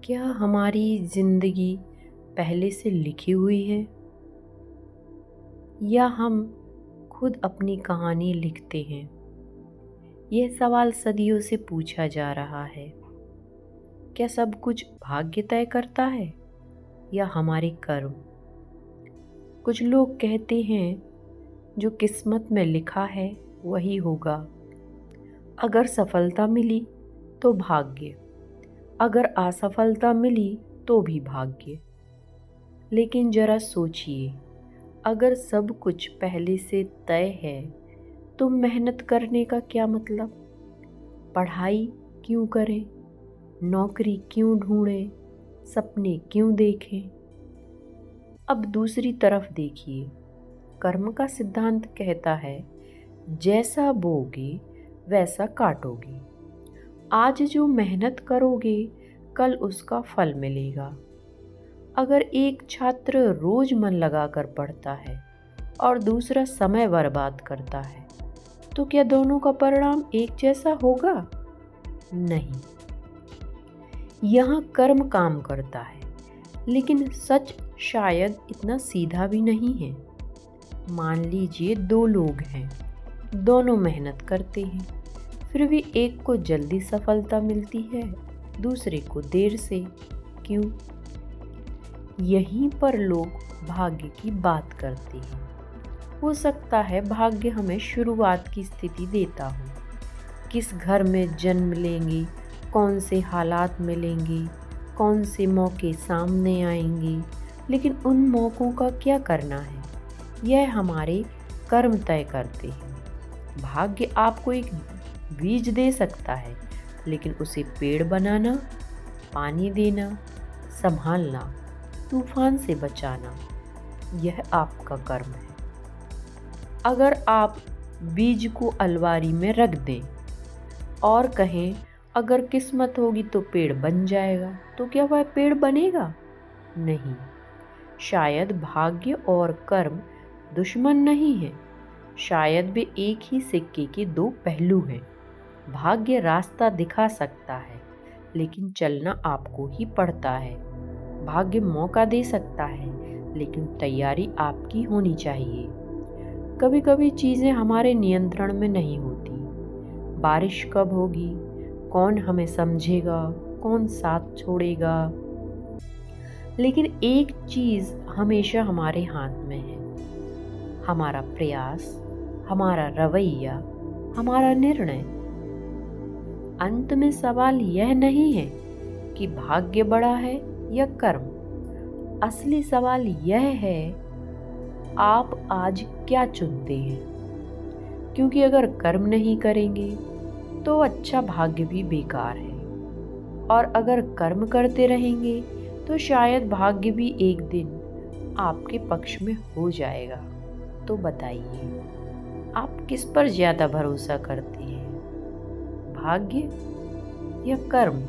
क्या हमारी जिंदगी पहले से लिखी हुई है या हम खुद अपनी कहानी लिखते हैं? यह सवाल सदियों से पूछा जा रहा है। क्या सब कुछ भाग्य तय करता है या हमारे कर्म? कुछ लोग कहते हैं जो किस्मत में लिखा है वही होगा। अगर सफलता मिली तो भाग्य, अगर असफलता मिली तो भी भाग्य। लेकिन जरा सोचिए, अगर सब कुछ पहले से तय है तो मेहनत करने का क्या मतलब? पढ़ाई क्यों करें? नौकरी क्यों ढूंढें? सपने क्यों देखें? अब दूसरी तरफ देखिए, कर्म का सिद्धांत कहता है जैसा बोगे वैसा काटोगे। आज जो मेहनत करोगे कल उसका फल मिलेगा। अगर एक छात्र रोज मन लगाकर पढ़ता है और दूसरा समय बर्बाद करता है तो क्या दोनों का परिणाम एक जैसा होगा? नहीं। यहाँ कर्म काम करता है, लेकिन सच शायद इतना सीधा भी नहीं है। मान लीजिए दो लोग हैं, दोनों मेहनत करते हैं, फिर भी एक को जल्दी सफलता मिलती है, दूसरे को देर से। क्यों? यहीं पर लोग भाग्य की बात करते हैं। हो सकता है भाग्य हमें शुरुआत की स्थिति देता हो, किस घर में जन्म लेंगे, कौन से हालात मिलेंगे, कौन से मौके सामने आएंगे, लेकिन उन मौक़ों का क्या करना है यह हमारे कर्म तय करते हैं। भाग्य आपको एक बीज दे सकता है, लेकिन उसे पेड़ बनाना, पानी देना, संभालना, तूफान से बचाना, यह आपका कर्म है। अगर आप बीज को अलमारी में रख दें और कहें अगर किस्मत होगी तो पेड़ बन जाएगा, तो क्या वह पेड़ बनेगा? नहीं। शायद भाग्य और कर्म दुश्मन नहीं है, शायद वे एक ही सिक्के के दो पहलू हैं। भाग्य रास्ता दिखा सकता है, लेकिन चलना आपको ही पड़ता है। भाग्य मौका दे सकता है, लेकिन तैयारी आपकी होनी चाहिए। कभी कभी चीज़ें हमारे नियंत्रण में नहीं होती। बारिश कब होगी, कौन हमें समझेगा, कौन साथ छोड़ेगा, लेकिन एक चीज़ हमेशा हमारे हाथ में है, हमारा प्रयास, हमारा रवैया, हमारा निर्णय। अंत में सवाल यह नहीं है कि भाग्य बड़ा है या कर्म। असली सवाल यह है आप आज क्या चुनते हैं। क्योंकि अगर कर्म नहीं करेंगे तो अच्छा भाग्य भी बेकार है, और अगर कर्म करते रहेंगे तो शायद भाग्य भी एक दिन आपके पक्ष में हो जाएगा। तो बताइए, आप किस पर ज़्यादा भरोसा करते हैं, भाग्य या कर्म?